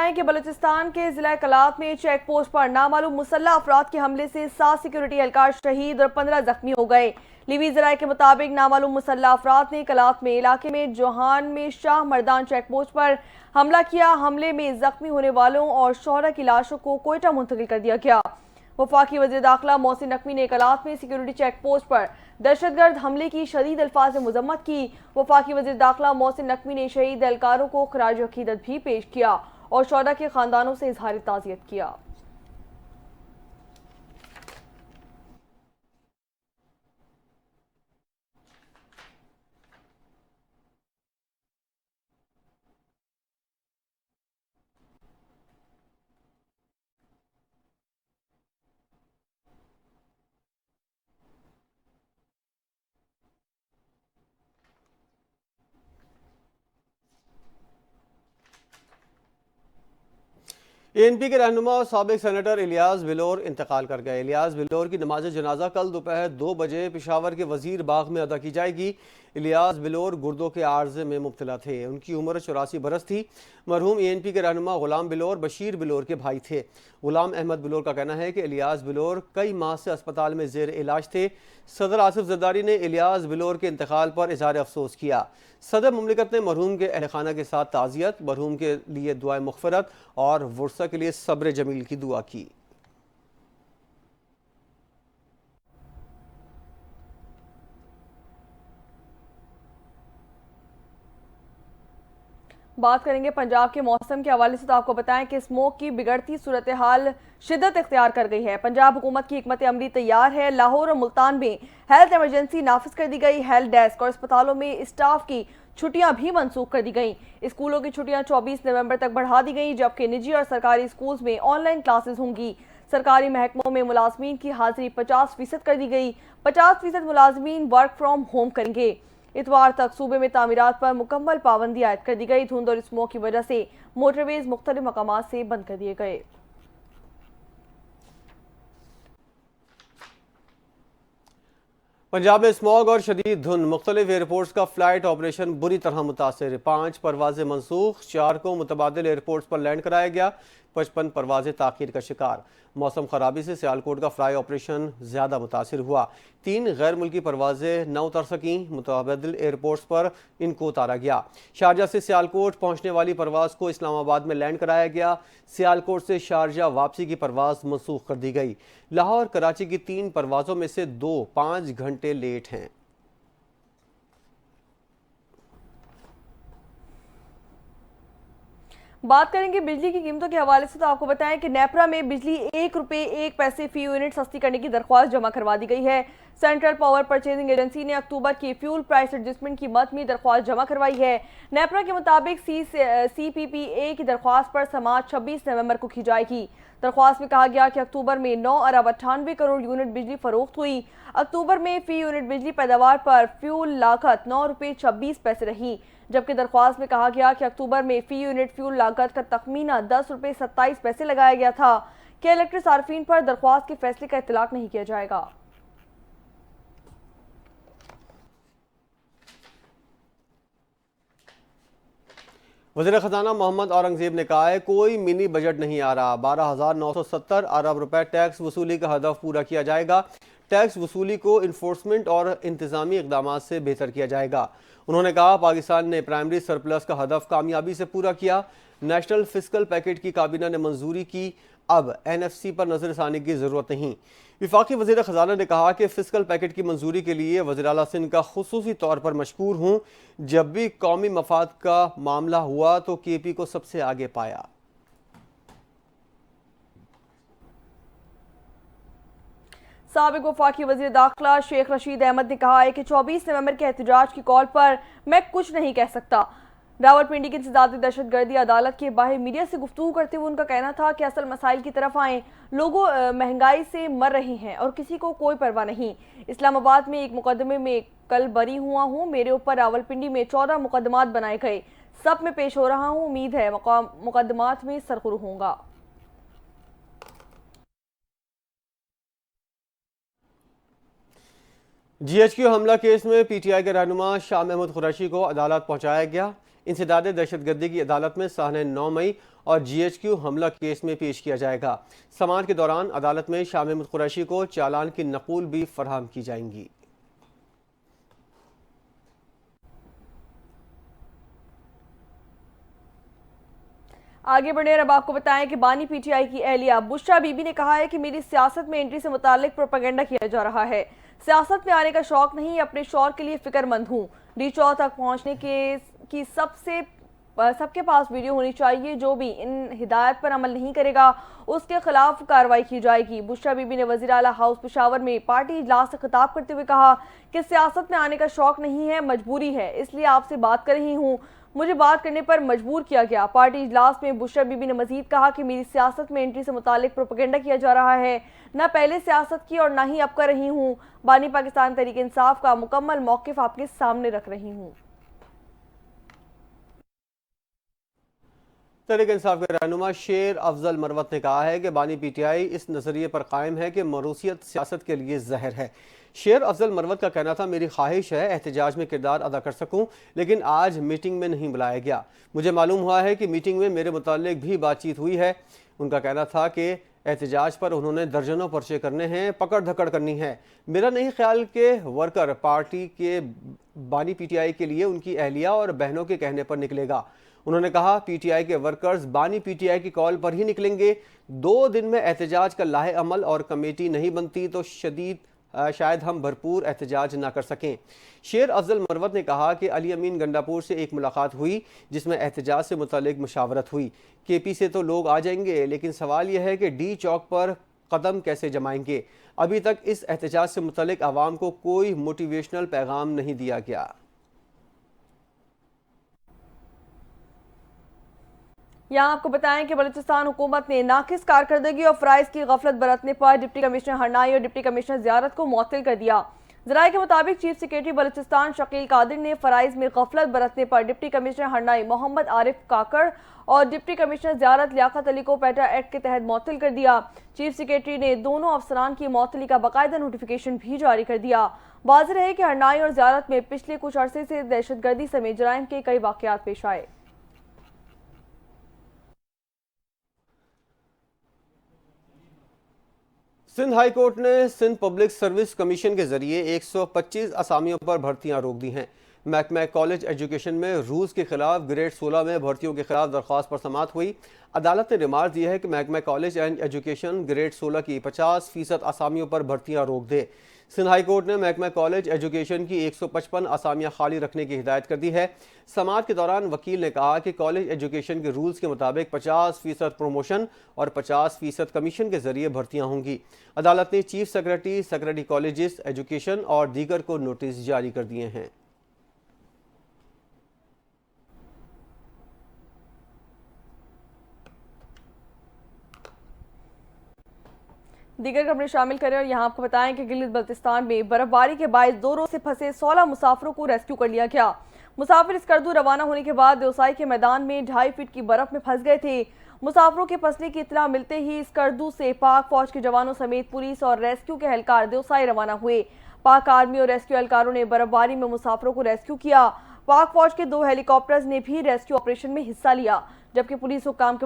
बताएं कि बलूचिस्तान के जिला कलात में चेक पोस्ट पर नामालूम मुसल्लह अफराद के हमले से 7 सिक्योरिटी एहलकार शहीद और 15 जख्मी हो गए। लिवी जराये के मुताबिक नामालूम मुसल्लह अफराद ने कलात में इलाके में जोहान में शाह मर्दान चेक पोस्ट पर हमला किया। हमले में जख्मी होने वालों और शोहरा की लाशों को कोयटा मुंतकिल कर दिया गया। वफाकी वज़ीर दाखिला मोहसिन नकवी ने कलात में सिक्योरिटी चेक पोस्ट पर दहशतगर्द हमले की शदीद अल्फाज में मजम्मत की। वफाकी वज़ीर दाखिला मोहसिन नकवी ने शहीद एहलकारों को खराज अकीदत भी पेश किया और शोहदा के खानदानों से इजहार ताज़ियत किया। ANP के रहनुमा और साबिक सेनेटर इलियास बिलोर इंतकाल कर गए। इलियास बिलोर की नमाज जनाजा कल दोपहर 2 बजे पेशावर के वजीर बाग में अदा की जाएगी। इलियास बिलोर गुर्दों के आर्जे में मुब्तला थे। उनकी उम्र 84 बरस थी। मरहूम ANP के रहनुमा गुलाम बिलोर बशीर बिलोर के भाई थे। गुलाम अहमद बिलोर का कहना है कि इलियास बिलोर कई माह से अस्पताल में जेर इलाज थे। सदर आसिफ जरदारी ने इलियास बिलोर के इंतकाल पर इजहार अफसोस किया। सदर मुमलिकत ने मरहूम के अहल खाना के साथ ताज़ियत, मरहूम के लिए दुआ मग़फ़िरत और वुरसा के लिए सब्र जमील की दुआ की। बात करेंगे पंजाब के मौसम के हवाले से, तो आपको बताएं कि स्मोक की बिगड़ती सूरत हाल शिद्दत इख्तियार कर गई है। पंजाब हुकूमत की हिकमत अमली तैयार है। लाहौर और मुल्तान में हेल्थ इमरजेंसी नाफिज कर दी गई। हेल्थ डेस्क और अस्पतालों में स्टाफ की छुट्टियां भी मनसूख कर दी गई। स्कूलों की छुट्टियां 24 नवंबर तक बढ़ा दी गई, जबकि निजी और सरकारी स्कूल्स में ऑनलाइन क्लासेस होंगी। सरकारी महकमों में मुलाजमीन की हाजिरी 50% कर दी गई। 50% मुलाजमीन वर्क फ्रॉम होम करेंगे। इतवार तक सूबे में तामीरात पर मुकम्मल पाबंदी आयद कर दी गई। धुंध और स्मोक की वजह से मोटरवेज मुख्तलिफ मकामात से बंद कर दिए गए। पंजाब में स्मॉग और शदीद धुंध, मुख्तलिफ एयरपोर्ट्स का फ्लाइट ऑपरेशन बुरी तरह मुतासर। 5 परवाजें मनसूख, 4 को मुतबादिल एयरपोर्ट्स पर लैंड कराया गया। 55 परवाजें ताखीर का शिकार। मौसम खराबी से सियालकोट का फ्लाई ऑपरेशन ज़्यादा मुतासर हुआ। 3 गैर मुल्की परवाजें न उतर सकीं। मुतबादिल एयरपोर्ट्स पर इनको उतारा गया। शारजा से सियालकोट पहुँचने वाली परवाज को इस्लामाबाद में लैंड कराया गया। सियालकोट से शारजा वापसी की परवाज मनसूख कर दी गई। लाहौर कराची की 3 परवाजों में से 2 5 घंटे लेट हैं। बात करेंगे बिजली की कीमतों के हवाले से, तो आपको बताएं कि नेपरा में बिजली 1 रुपये 1 पैसे फी यूनिट सस्ती करने की दरख्वास्त जमा करवा दी गई है। सेंट्रल पावर परचेजिंग एजेंसी ने अक्टूबर की फ्यूल प्राइस एडजस्टमेंट की मद में दरख्वास्त जमा करवाई है। नेपरा के मुताबिक CPPA की दरख्वास्त पर समाअत 26 नवंबर को की जाएगी। दरख्वास्त में कहा गया कि अक्टूबर में 9 अरब 98 करोड़ यूनिट बिजली फरोख्त हुई। अक्टूबर में फी यूनिट बिजली पैदावार पर फ्यूल लागत 9 रुपये 26 पैसे रही, जबकि दरख्वास्त में कहा गया कि अक्टूबर में फी यूनिट फ्यूल लागत का तखमीना 10 रुपये 27 पैसे लगाया गया था कि इलेक्ट्रिक सार्फिन पर दरख्वास्त के फैसले का इतलाक नहीं किया जाएगा। वज़ीर ख़जाना मोहम्मद औरंगज़ेब ने कहा है कोई मिनी बजट नहीं आ रहा। 12,970 अरब रुपए टैक्स वसूली का हदफ पूरा किया जाएगा। टैक्स वसूली को इन्फोर्समेंट और इंतज़ामी इक़दामात से बेहतर किया जाएगा। उन्होंने कहा पाकिस्तान ने प्राइमरी सरप्लस का हदफ कामयाबी से पूरा किया। नेशनल फिस्कल पैकेज की काबीना ने मंजूरी की। अब NFC पर नजरसानी की ज़रूरत नहीं। विफाकी वज़ीर ख़जाना ने कहा कि फिस्कल पैकेज की मंजूरी के लिए वज़ीर आला सिंध का खुसूसी तौर पर मशकूर हूँ। जब भी कौमी मफाद का मामला हुआ तो KP को सबसे आगे पाया। साबिक वफाकी वज़ीर दाखिला शेख रशीद अहमद ने कहा है कि 24 नवंबर के एहतजाज की कॉल पर मैं कुछ नहीं कह सकता। रावलपिंडी की इंसदादी दहशतगर्दी अदालत के बाहर मीडिया से गुफ्तगू करते हुए उनका कहना था कि असल मसाइल की तरफ आएँ। लोगों महंगाई से मर रहे हैं और किसी को कोई परवाह नहीं। इस्लामाबाद में एक मुकदमे में कल बरी हुआ हूँ। मेरे ऊपर रावलपिंडी में 14 मुकदमात बनाए गए। सब में पेश हो रहा हूँ। उम्मीद है मुकदमात में सरखुर होऊंगा। GHQ हमला केस में PTI के रहनुमा शाह महमूद कुरैशी को अदालत पहुंचाया गया। इंसदाद दहशतगर्दी की अदालत में साहने 9 मई और GHQ हमला केस में पेश किया जाएगा। समाअत के दौरान अदालत में शाह महमूद कुरैशी को चालान की नकूल भी फराहम की जाएंगी। आगे बढ़े और अब आपको बताएं कि बानी PTI की एहलिया बुशरा बीबी ने कहा है कि मेरी सियासत में एंट्री से मुतालिक प्रोपेगेंडा किया जा रहा है। सियासत में आने का शौक नहीं, अपने शौर के लिए फिक्रमंद हूँ। डी4 तक पहुंचने की सबके पास वीडियो होनी चाहिए। जो भी इन हिदायत पर अमल नहीं करेगा उसके खिलाफ कार्रवाई की जाएगी। बुशरा बीबी ने वज़ीर आला हाउस पेशावर में पार्टी इजलास से खिताब करते हुए कहा कि सियासत में आने का शौक नहीं है, मजबूरी है, इसलिए आपसे बात कर रही हूँ। मुझे बात करने पर मजबूर किया गया। पार्टी इजलास में बुशरा बीबी ने मजीद कहा कि मेरी सियासत में एंट्री से मुतालिक प्रोपेगेंडा किया जा रहा है। न पहले सियासत की और न ही अब कर रही हूँ। बानी पाकिस्तान तहरीक इंसाफ का मुकम्मल मौक़िफ़ आपके सामने रख रही हूँ। तहरीक इंसाफ के रहनुमा शेर अफजल मरवत ने कहा है कि बानी PTI इस नज़रिए पर कायम है कि मरूसियत सियासत के लिए जहर है। शेर अफजल मरवत का कहना था, मेरी ख्वाहिश है एहतजाज में किरदार अदा कर सकूं, लेकिन आज मीटिंग में नहीं बुलाया गया। मुझे मालूम हुआ है कि मीटिंग में मेरे मुताल्लिक भी बातचीत हुई है। उनका कहना था कि एहतजाज पर उन्होंने दर्जनों पर्चे करने हैं, पकड़ धकड़ करनी है। मेरा नहीं ख्याल के वर्कर पार्टी के बानी PTI के लिए उनकी अहलिया और बहनों के कहने पर निकलेगा। उन्होंने कहा, PTI के वर्कर्स बानी PTI की कॉल पर ही निकलेंगे। 2 दिन में एहतजाज का लाहे अमल और कमेटी नहीं बनती तो शायद हम भरपूर एहतजाज ना कर सकें। शेर अफजल मरवत ने कहा कि अली अमीन गंडापुर से एक मुलाकात हुई जिसमें एहतजाज से मुतालिक मुशावरत हुई। KP से तो लोग आ जाएंगे, लेकिन सवाल यह है कि D चौक पर कदम कैसे जमाएंगे। अभी तक इस एहतजाज से मुतालिक आवाम को कोई मोटिवेशनल पैगाम नहीं दिया गया। यहाँ आपको बताएं कि बलूचिस्तान हुकूमत ने नाकिस कारकर्दगी और फ़राइज़ की गफलत बरतने पर डिप्टी कमिश्नर हरनाई और डिप्टी कमिश्नर ज़ियारत को मुअत्तल कर दिया। ज़राए के मुताबिक चीफ सेक्रेटरी बलूचिस्तान शकील कादिर ने फ़राइज़ में गफलत बरतने पर डिप्टी कमिश्नर हरनाई मोहम्मद आरिफ काकड़ और डिप्टी कमिश्नर ज़ियारत लियाकत अली को पेटा एक्ट के तहत मुअत्तल कर दिया। चीफ सेक्रेटरी ने दोनों अफसरान की मुअत्तली का बाकायदा नोटिफिकेशन भी जारी कर दिया। वाज़ेह है कि हरनाई और ज़ियारत में पिछले कुछ अरसे से दहशतगर्दी समेत जराइम के कई वाक़यात पेश आए। सिंध हाई कोर्ट ने सिंध पब्लिक सर्विस कमीशन के जरिए 125 असामियों पर भर्तियां रोक दी हैं। महकमा कॉलेज एजुकेशन में रूल्स के खिलाफ ग्रेड 16 में भर्तियों के खिलाफ दरख्वास्त पर समाअत हुई। अदालत ने रिमार्क दिया है कि महकमा कॉलेज एंड एजुकेशन ग्रेड 16 की 50% असामियों पर भर्तियां रोक दे। सिंध हाई कोर्ट ने महकमा कॉलेज एजुकेशन की 155 असामियां खाली रखने की हिदायत कर दी है। समाअत के दौरान वकील ने कहा कि कॉलेज एजुकेशन के रूल्स के मुताबिक 50% प्रमोशन और 50% कमीशन के जरिए भर्तियां होंगी। अदालत ने चीफ सेक्रेटरी कॉलेजेस एजुकेशन और दीगर को नोटिस जारी कर दिए हैं। दीगर खबरें शामिल करें और यहाँ आपको बताएं कि गिलगित बल्तिस्तान में बर्फबारी के बायस 2 रोज से फंसे 16 मुसाफिरों को रेस्क्यू कर लिया गया। मुसाफिर स्कर्दू रवाना होने के बाद देवसाई के मैदान में 2.5 फीट की बर्फ में फंस गए थे। मुसाफिरों के फंसने की इत्तला मिलते ही स्कर्दू से पाक फौज के जवानों समेत पुलिस और रेस्क्यू के एहलकार देवसाई रवाना हुए। पाक आर्मी और रेस्क्यू एहलकारों ने बर्फबारी में मुसाफिरों को रेस्क्यू किया। पाक फौज के 2 हेलीकॉप्टर्स ने भी रेस्क्यू ऑपरेशन में हिस्सा लिया, जबकि पुलिस हुक्काम के